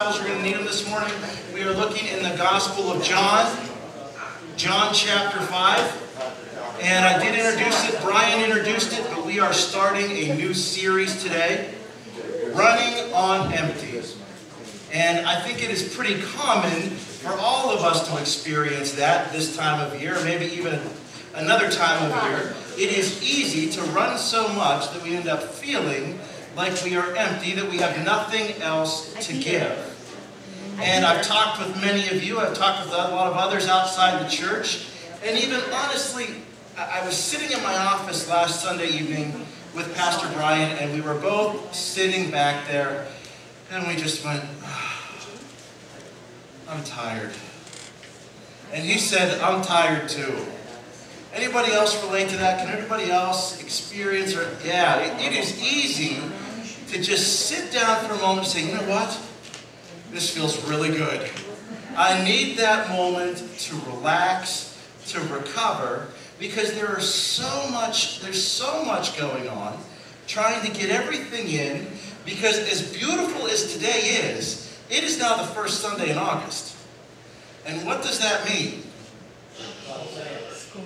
Bibles, you're going to need them this morning. We are looking in the Gospel of John, John chapter 5. And I did introduce it, Brian introduced it, but we are starting a new series today, Running on Empty. And I think it is pretty common for all of us to experience that this time of year, maybe even another time of year. It is easy to run so much that we end up feeling like we are empty, that we have nothing else to give. And I've talked with many of you, I've talked with a lot of others outside the church, and even honestly, I was sitting in my office last Sunday evening with Pastor Brian, and we were both sitting back there, and we just went, I'm tired. And he said, I'm tired too. Anybody else relate to that? Can anybody else experience, or yeah, it is easy to just sit down for a moment and say, you know what? This feels really good. I need that moment to relax, to recover, because there's so much going on, trying to get everything in, because as beautiful as today is, it is now the first Sunday in August. And what does that mean?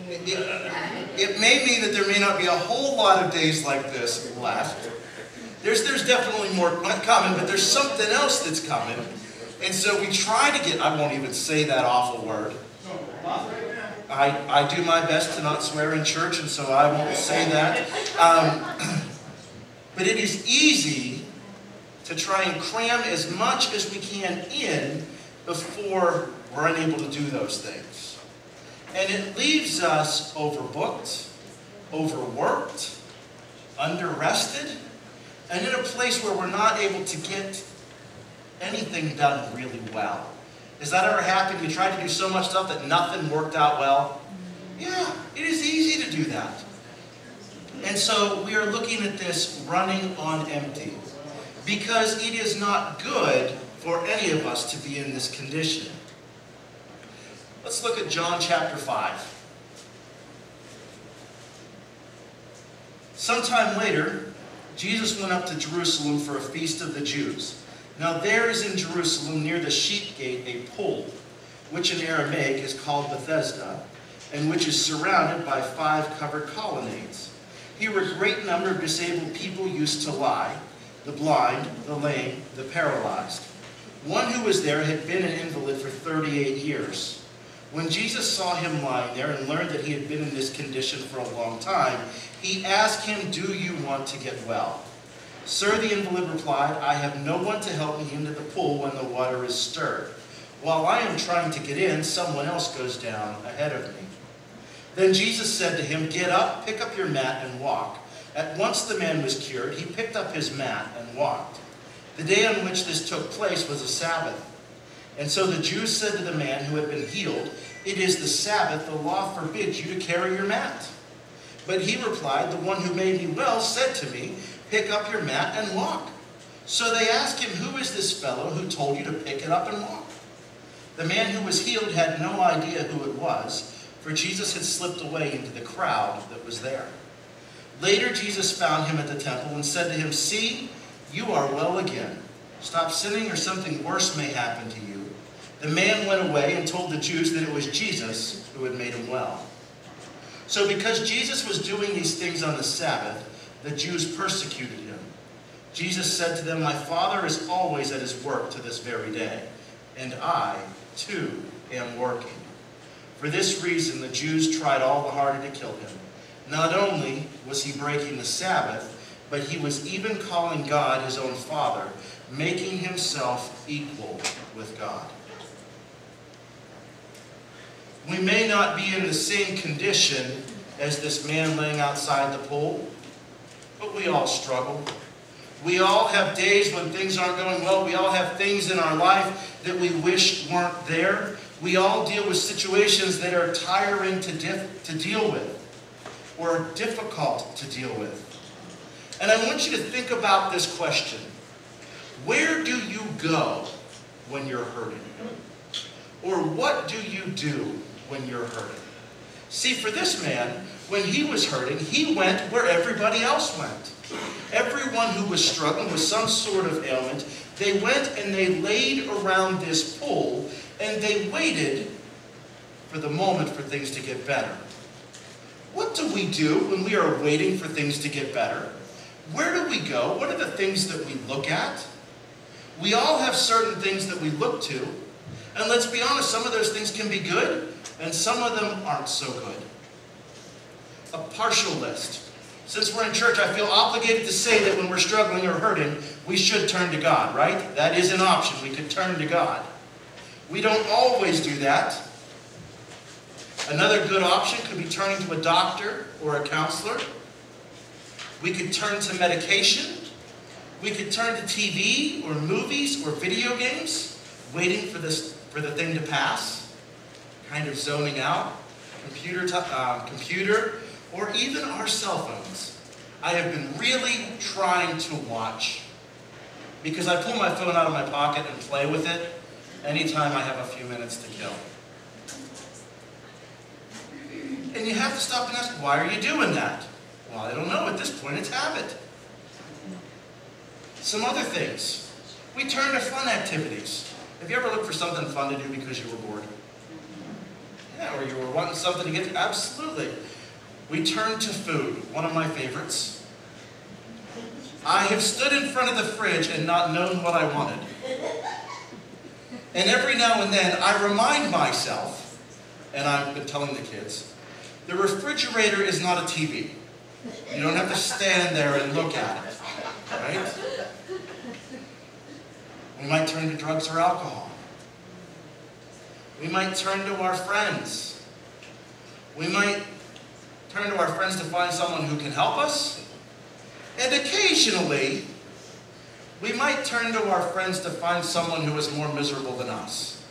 It may mean that there may not be a whole lot of days like this left. There's definitely more coming, but there's something else that's coming. And so we try to get, I won't even say that awful word. I do my best to not swear in church, and so I won't say that. But it is easy to try and cram as much as we can in before we're unable to do those things. And it leaves us overbooked, overworked, underrested, and in a place where we're not able to get anything done really well. Has that ever happened? You tried to do so much stuff that nothing worked out well? Yeah, it is easy to do that. And so we are looking at this running on empty, because it is not good for any of us to be in this condition. Let's look at John chapter 5. Sometime later, Jesus went up to Jerusalem for a feast of the Jews. Now there is in Jerusalem near the sheep gate a pool, which in Aramaic is called Bethesda, and which is surrounded by 5 covered colonnades. Here a great number of disabled people used to lie, the blind, the lame, the paralyzed. One who was there had been an invalid for 38 years. When Jesus saw him lying there and learned that he had been in this condition for a long time, he asked him, "Do you want to get well?" "Sir," the invalid replied, "I have no one to help me into the pool when the water is stirred. While I am trying to get in, someone else goes down ahead of me." Then Jesus said to him, "Get up, pick up your mat and walk." At once the man was cured. He picked up his mat and walked. The day on which this took place was a Sabbath. And so the Jews said to the man who had been healed, "It is the Sabbath, the law forbids you to carry your mat." But he replied, "The one who made me well said to me, 'Pick up your mat and walk.'" So they asked him, "Who is this fellow who told you to pick it up and walk?" The man who was healed had no idea who it was, for Jesus had slipped away into the crowd that was there. Later Jesus found him at the temple and said to him, "See, you are well again. Stop sinning or something worse may happen to you." The man went away and told the Jews that it was Jesus who had made him well. So because Jesus was doing these things on the Sabbath, the Jews persecuted him. Jesus said to them, "My Father is always at his work to this very day, and I, too, am working." For this reason, the Jews tried all the harder to kill him. Not only was he breaking the Sabbath, but he was even calling God his own Father, making himself equal with God. We may not be in the same condition as this man laying outside the pool, but we all struggle. We all have days when things aren't going well. We all have things in our life that we wish weren't there. We all deal with situations that are tiring to deal with, or difficult to deal with. And I want you to think about this question. Where do you go when you're hurting? Or what do you do when you're hurting? See, for this man, when he was hurting, he went where everybody else went. Everyone who was struggling with some sort of ailment, They went and they laid around this pool, and they waited for the moment for things to get better. What do we do when we are waiting for things to get better? Where do we go? What are the things that we look at? We all have certain things that we look to. And let's be honest, some of those things can be good, and some of them aren't so good. A partial list. Since we're in church, I feel obligated to say that when we're struggling or hurting, we should turn to God, right? That is an option. We could turn to God. We don't always do that. Another good option could be turning to a doctor or a counselor. We could turn to medication. We could turn to TV or movies or video games, waiting for the thing to pass, kind of zoning out, computer, or even our cell phones. I have been really trying to watch, because I pull my phone out of my pocket and play with it anytime I have a few minutes to kill. And you have to stop and ask, why are you doing that? Well, I don't know. At this point, it's habit. Some other things. We turn to fun activities. Have you ever looked for something fun to do because you were bored? Yeah, or you were wanting something to get to? Absolutely. We turn to food, one of my favorites. I have stood in front of the fridge and not known what I wanted. And every now and then, I remind myself, and I've been telling the kids, the refrigerator is not a TV. You don't have to stand there and look at it, right? We might turn to drugs or alcohol. We might turn to our friends. We might turn to our friends to find someone who can help us. And occasionally, we might turn to our friends to find someone who is more miserable than us.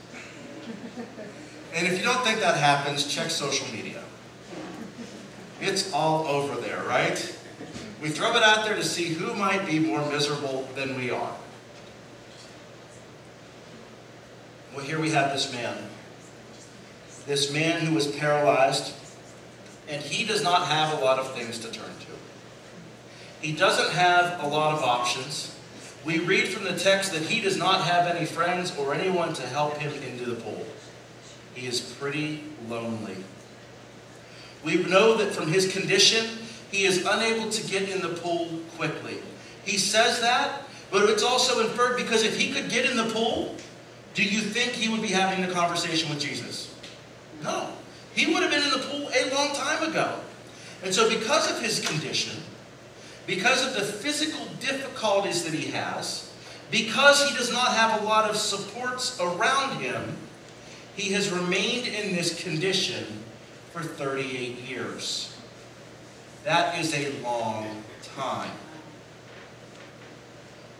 And if you don't think that happens, check social media. It's all over there, right? We throw it out there to see who might be more miserable than we are. Well, here we have this man. This man who was paralyzed, and he does not have a lot of things to turn to. He doesn't have a lot of options. We read from the text that he does not have any friends or anyone to help him into the pool. He is pretty lonely. We know that from his condition, he is unable to get in the pool quickly. He says that, but it's also inferred because if he could get in the pool, do you think he would be having the conversation with Jesus? No. He would have been in the pool a long time ago. And so because of his condition, because of the physical difficulties that he has, because he does not have a lot of supports around him, he has remained in this condition for 38 years. That is a long time.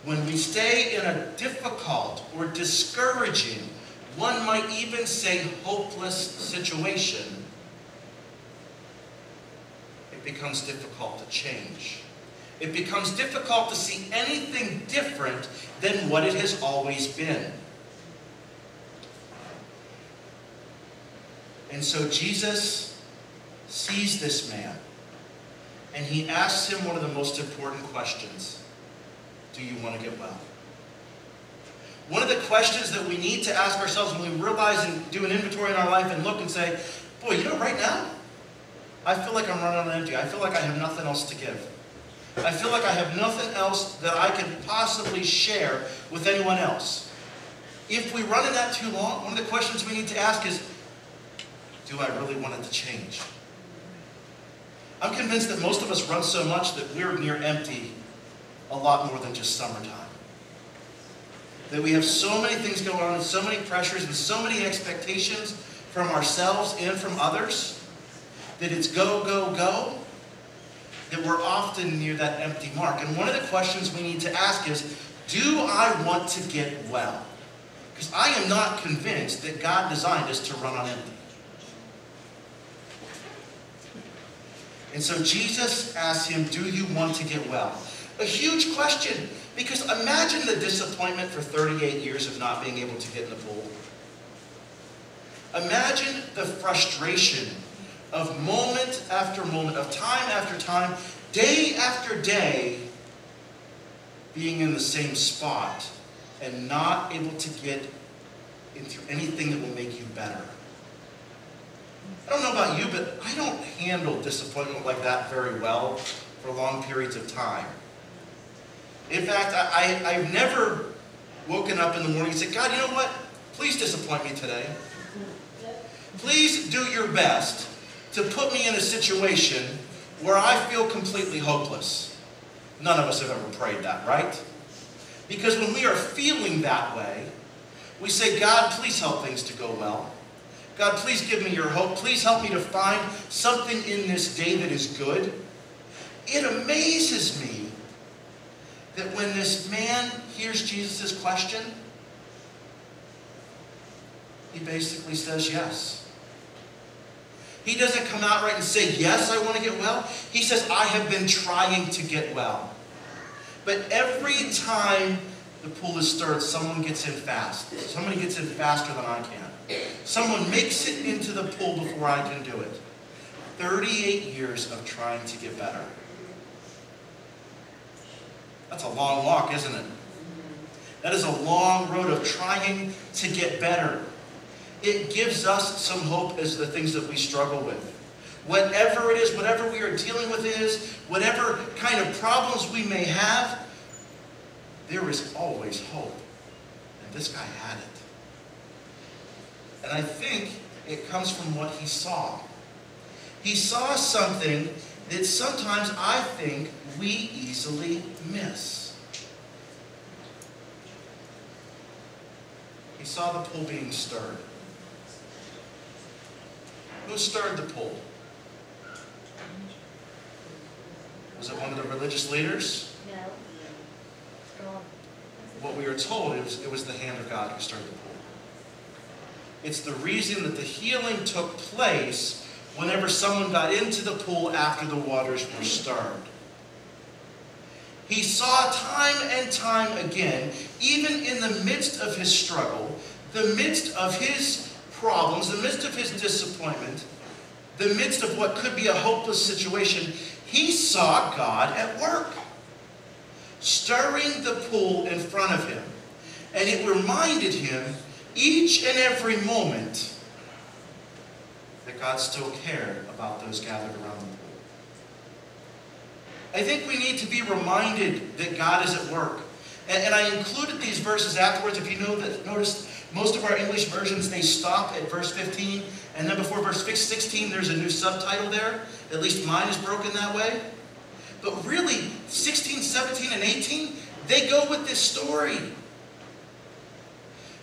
When we stay in a difficult or discouraging, one might even say hopeless situation, it becomes difficult to change. It becomes difficult to see anything different than what it has always been. And so Jesus sees this man, and he asks him one of the most important questions. Do you want to get well? One of the questions that we need to ask ourselves when we realize and do an inventory in our life and look and say, boy, you know, right now, I feel like I'm running on empty. I feel like I have nothing else to give. I feel like I have nothing else that I can possibly share with anyone else. If we run in that too long, one of the questions we need to ask is, do I really want it to change? I'm convinced that most of us run so much that we're near empty a lot more than just summertime. That we have so many things going on and so many pressures and so many expectations from ourselves and from others that it's go, go, go, that we're often near that empty mark. And one of the questions we need to ask is, do I want to get well? Because I am not convinced that God designed us to run on empty. And so Jesus asks him, do you want to get well? A huge question, because imagine the disappointment for 38 years of not being able to get in the pool. Imagine the frustration of moment after moment, of time after time, day after day, being in the same spot and not able to get into anything that will make you better. I don't know about you, but I don't handle disappointment like that very well for long periods of time. In fact, I've never woken up in the morning and said, God, you know what? Please disappoint me today. Please do your best to put me in a situation where I feel completely hopeless. None of us have ever prayed that, right? Because when we are feeling that way, we say, God, please help things to go well. God, please give me your hope. Please help me to find something in this day that is good. It amazes me that when this man hears Jesus' question, he basically says yes. He doesn't come out right and say, yes, I want to get well. He says, I have been trying to get well. But every time the pool is stirred, someone gets in fast. Somebody gets in faster than I can. Someone makes it into the pool before I can do it. 38 years of trying to get better. That's a long walk, isn't it? That is a long road of trying to get better. It gives us some hope as the things that we struggle with. Whatever it is, whatever we are dealing with is, whatever kind of problems we may have, there is always hope. And this guy had it. And I think it comes from what he saw. He saw something that sometimes I think we easily miss. He saw the pool being stirred. Who stirred the pool? Was it one of the religious leaders? No. What we are told, it was the hand of God who stirred the pool. It's the reason that the healing took place whenever someone got into the pool after the waters were stirred. He saw time and time again, even in the midst of his struggle, the midst of his problems, the midst of his disappointment, the midst of what could be a hopeless situation, he saw God at work, stirring the pool in front of him. And it reminded him each and every moment that God still cared about those gathered around the pool. I think we need to be reminded that God is at work. And I included these verses afterwards. If you notice, most of our English versions, they stop at verse 15. And then before verse 16, there's a new subtitle there. At least mine is broken that way. But really, 16, 17, and 18, they go with this story.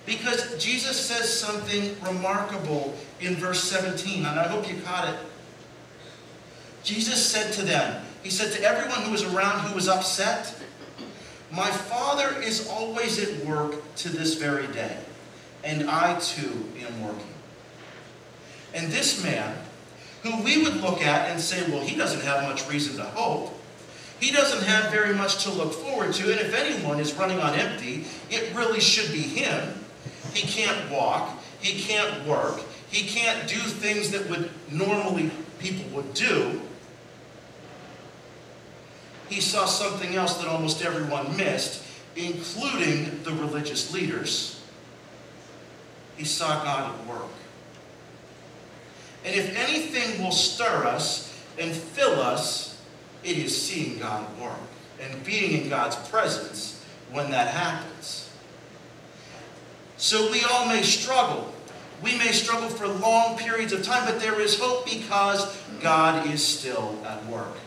Because Jesus says something remarkable in verse 17. And I hope you caught it. Jesus said to them, he said to everyone who was around who was upset, my Father is always at work to this very day, and I too am working. And this man, who we would look at and say, well, he doesn't have much reason to hope. He doesn't have very much to look forward to, and if anyone is running on empty, it really should be him. He can't walk, he can't work, he can't do things that would normally people would do. He saw something else that almost everyone missed, including the religious leaders. He saw God at work. And if anything will stir us and fill us, it is seeing God at work and being in God's presence when that happens. So we all may struggle. We may struggle for long periods of time, but there is hope because God is still at work.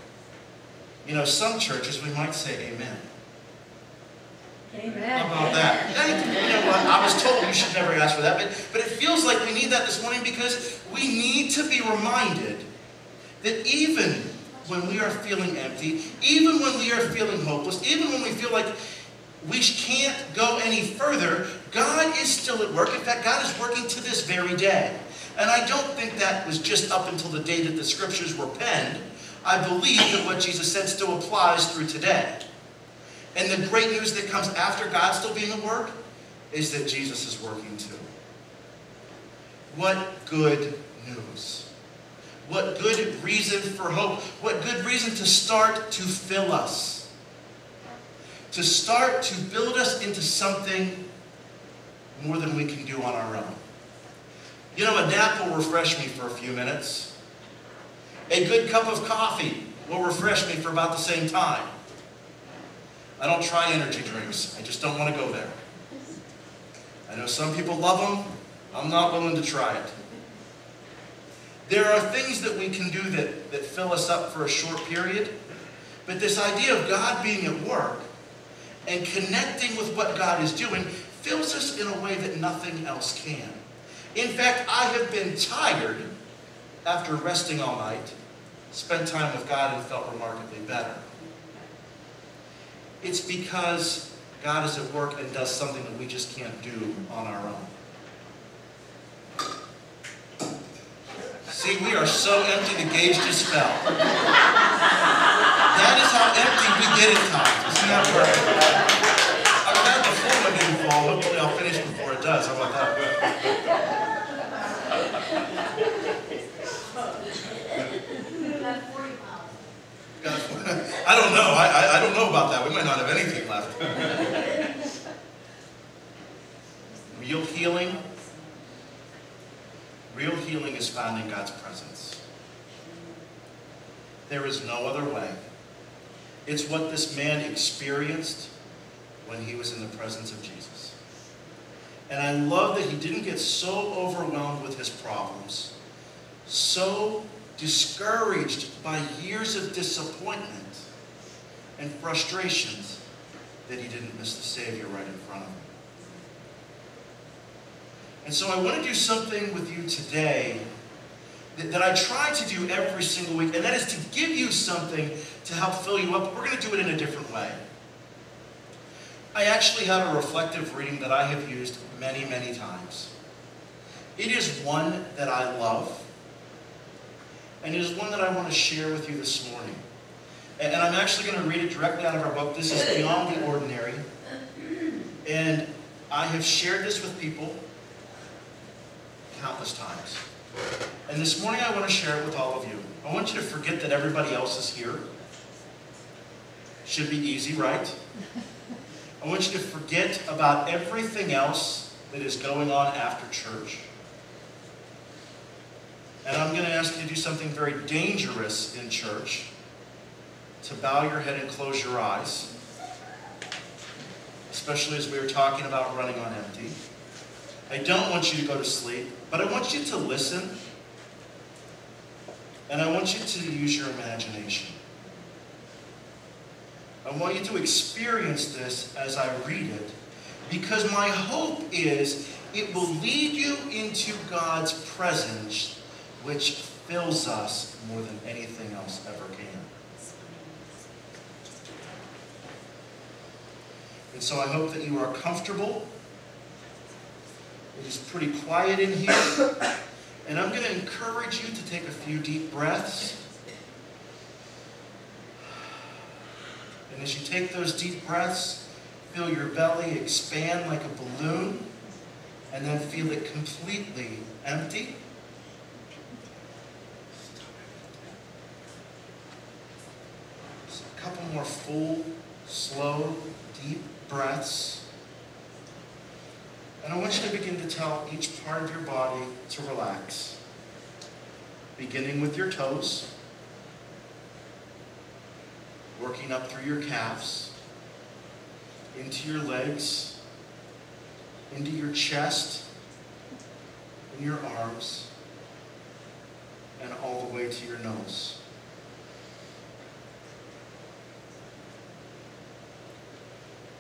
You know, some churches, we might say amen. Amen. How about that? You know what? I was told you should never ask for that, but it feels like we need that this morning because we need to be reminded that even when we are feeling empty, even when we are feeling hopeless, even when we feel like we can't go any further, God is still at work. In fact, God is working to this very day. And I don't think that was just up until the day that the scriptures were penned. I believe that what Jesus said still applies through today. And the great news that comes after God still being at work is that Jesus is working too. What good news. What good reason for hope. What good reason to start to fill us. to start to build us into something more than we can do on our own. You know, a nap will refresh me for a few minutes. A good cup of coffee will refresh me for about the same time. I don't try energy drinks. I just don't want to go there. I know some people love them. I'm not willing to try it. There are things that we can do that fill us up for a short period, but this idea of God being at work and connecting with what God is doing fills us in a way that nothing else can. In fact, I have been tired after resting all night, spent time with God, and felt remarkably better. It's because God is at work and does something that we just can't do on our own. See, we are so empty the gauge just fell. That is how empty we get at times. Isn't that perfect? I'm glad the full one didn't fall. Hopefully I'll finish before it does. How about that? I don't know. I don't know about that. We might not have anything left. Real healing is found in God's presence. There is no other way. It's what this man experienced when he was in the presence of Jesus. And I love that he didn't get so overwhelmed with his problems, so discouraged by years of disappointment and frustrations, that he didn't miss the Savior right in front of him. And so I want to do something with you today that I try to do every single week, and that is to give you something to help fill you up. We're going to do it in a different way. I actually have a reflective reading that I have used many, many times. It is one that I love, and it is one that I want to share with you this morning. And I'm actually going to read it directly out of our book. This is Beyond the Ordinary. And I have shared this with people countless times. And this morning I want to share it with all of you. I want you to forget that everybody else is here. Should be easy, right? I want you to forget about everything else that is going on after church. And I'm going to ask you to do something very dangerous in church, to bow your head and close your eyes, especially as we were talking about running on empty. I don't want you to go to sleep, but I want you to listen, and I want you to use your imagination. I want you to experience this as I read it, because my hope is it will lead you into God's presence, which fills us more than anything else ever can. And so I hope that you are comfortable. It is pretty quiet in here. And I'm going to encourage you to take a few deep breaths. And as you take those deep breaths, feel your belly expand like a balloon, and then feel it completely empty. Just a couple more full, slow, deep breaths. And I want you to begin to tell each part of your body to relax. Beginning with your toes, working up through your calves, into your legs, into your chest, and your arms, and all the way to your nose.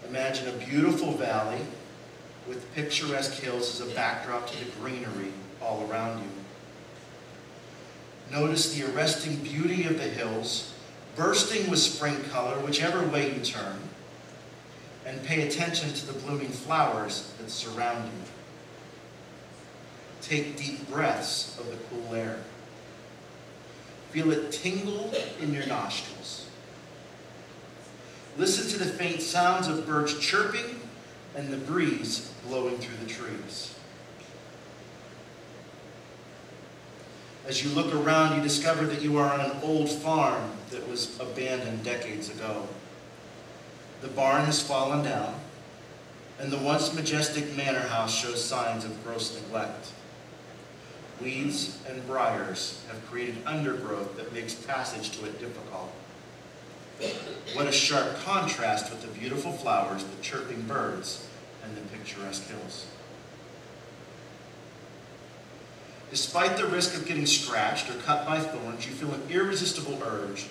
Imagine a beautiful valley with picturesque hills as a backdrop to the greenery all around you. Notice the arresting beauty of the hills, bursting with spring color, whichever way you turn, and pay attention to the blooming flowers that surround you. Take deep breaths of the cool air. Feel it tingle in your nostrils. Listen to the faint sounds of birds chirping and the breeze blowing through the trees. As you look around, you discover that you are on an old farm that was abandoned decades ago. The barn has fallen down, and the once majestic manor house shows signs of gross neglect. Weeds and briars have created undergrowth that makes passage to it difficult. What a sharp contrast with the beautiful flowers, the chirping birds, and the picturesque hills. Despite the risk of getting scratched or cut by thorns, you feel an irresistible urge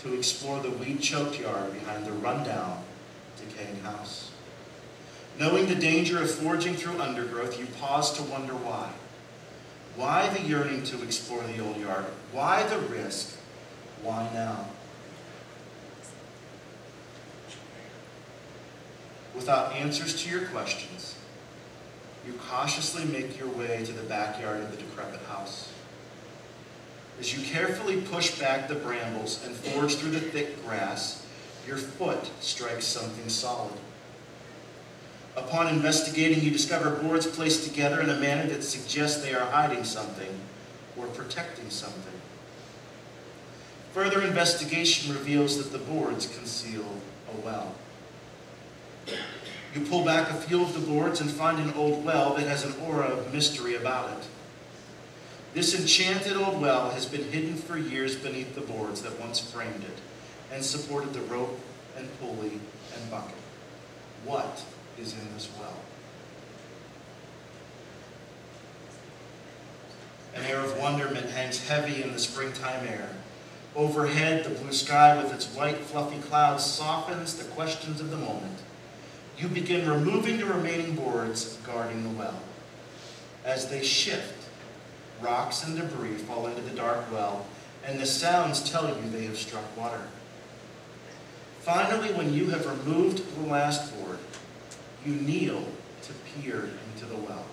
to explore the weed-choked yard behind the run-down, decaying house. Knowing the danger of forging through undergrowth, you pause to wonder why. Why the yearning to explore the old yard? Why the risk? Why now? Without answers to your questions, you cautiously make your way to the backyard of the decrepit house. As you carefully push back the brambles and forge through the thick grass, your foot strikes something solid. Upon investigating, you discover boards placed together in a manner that suggests they are hiding something or protecting something. Further investigation reveals that the boards conceal a well. You pull back a few of the boards and find an old well that has an aura of mystery about it. This enchanted old well has been hidden for years beneath the boards that once framed it and supported the rope and pulley and bucket. What is in this well? An air of wonderment hangs heavy in the springtime air. Overhead, the blue sky with its white, fluffy clouds softens the questions of the moment. You begin removing the remaining boards guarding the well. As they shift, rocks and debris fall into the dark well, and the sounds tell you they have struck water. Finally, when you have removed the last board, you kneel to peer into the well.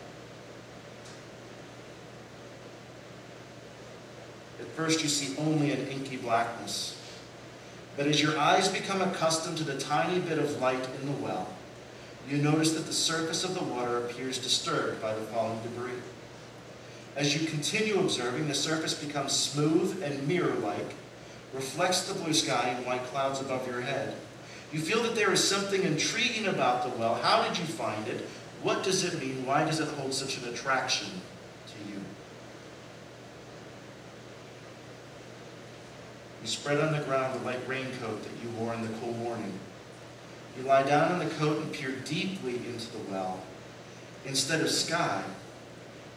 At first, you see only an inky blackness. But as your eyes become accustomed to the tiny bit of light in the well, you notice that the surface of the water appears disturbed by the falling debris. As you continue observing, the surface becomes smooth and mirror-like, reflects the blue sky and white clouds above your head. You feel that there is something intriguing about the well. How did you find it? What does it mean? Why does it hold such an attraction to you? You spread on the ground the light raincoat that you wore in the cool morning. You lie down in the coat and peer deeply into the well. Instead of sky,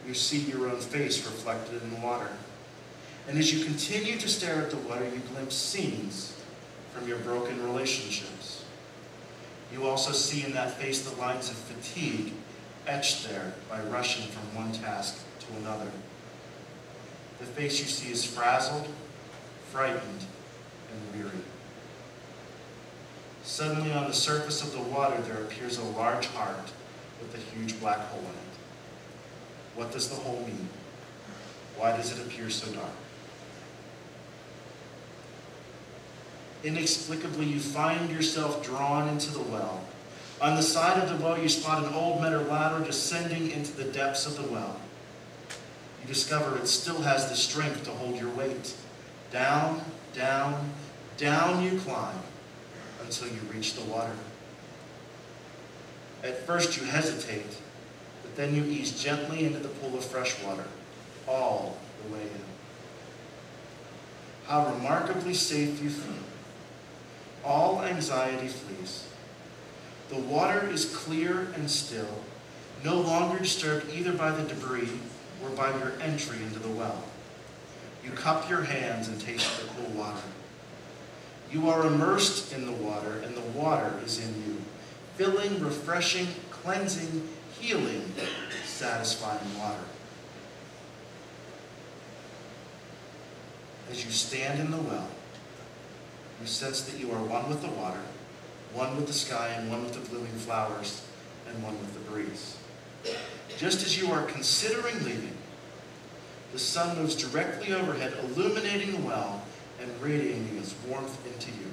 you see your own face reflected in the water. And as you continue to stare at the water, you glimpse scenes from your broken relationships. You also see in that face the lines of fatigue etched there by rushing from one task to another. The face you see is frazzled, frightened, and weary. Suddenly on the surface of the water there appears a large heart with a huge black hole in it. What does the hole mean? Why does it appear so dark? Inexplicably, you find yourself drawn into the well. On the side of the well, you spot an old metal ladder descending into the depths of the well. You discover it still has the strength to hold your weight. Down, down, down you climb until you reach the water. At first you hesitate, but then you ease gently into the pool of fresh water, all the way in. How remarkably safe you feel. All anxiety flees. The water is clear and still, no longer disturbed either by the debris or by your entry into the well. You cup your hands and taste the cool water. You are immersed in the water, and the water is in you, filling, refreshing, cleansing, healing, satisfying water. As you stand in the well, you sense that you are one with the water, one with the sky, and one with the blooming flowers, and one with the breeze. Just as you are considering leaving, the sun moves directly overhead, illuminating the well and radiating its warmth into you.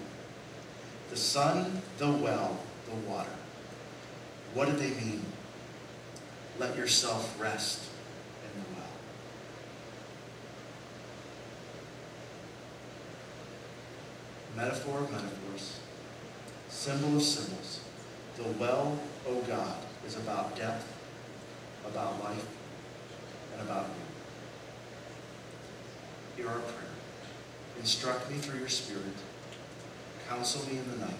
The sun, the well, the water. What do they mean? Let yourself rest in the well. Metaphor of metaphors, symbol of symbols. The well, O God, is about depth, about life, and about you. Hear our prayer. Instruct me through your Spirit. Counsel me in the night.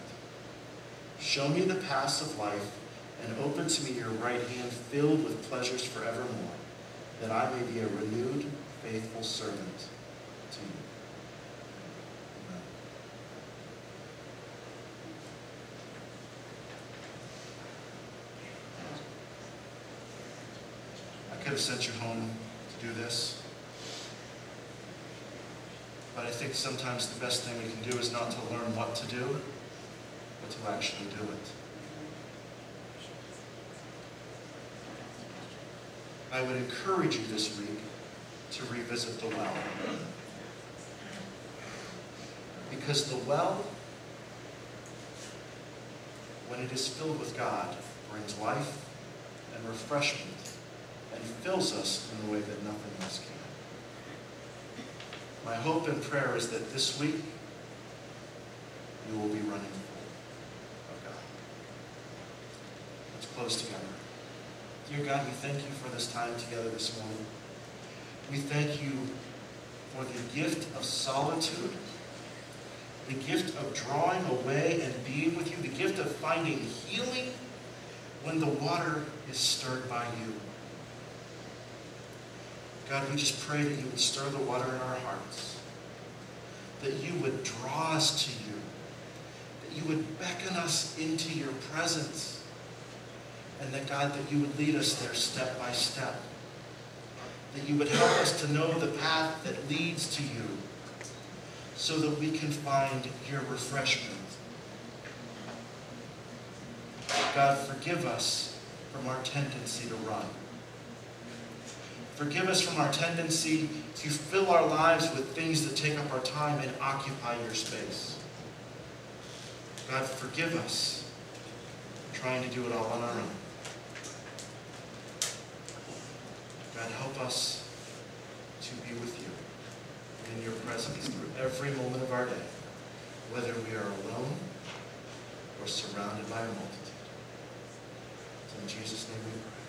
Show me the paths of life, and open to me your right hand filled with pleasures forevermore, that I may be a renewed, faithful servant to you. Amen. I could have sent you home to do this, but I think sometimes the best thing we can do is not to learn what to do, but to actually do it. I would encourage you this week to revisit the well. Because the well, when it is filled with God, brings life and refreshment and fills us in a way that nothing else can. My hope and prayer is that this week you will be running full of God. Let's close together. Dear God, we thank you for this time together this morning. We thank you for the gift of solitude, the gift of drawing away and being with you, the gift of finding healing when the water is stirred by you. God, we just pray that you would stir the water in our hearts, that you would draw us to you, that you would beckon us into your presence, and that, God, that you would lead us there step by step, that you would help us to know the path that leads to you, so that we can find your refreshment. God, forgive us from our tendency to run. Forgive us from our tendency to fill our lives with things that take up our time and occupy your space. God, forgive us for trying to do it all on our own. God, help us to be with you in your presence through every moment of our day, whether we are alone or surrounded by a multitude. It's in Jesus' name we pray.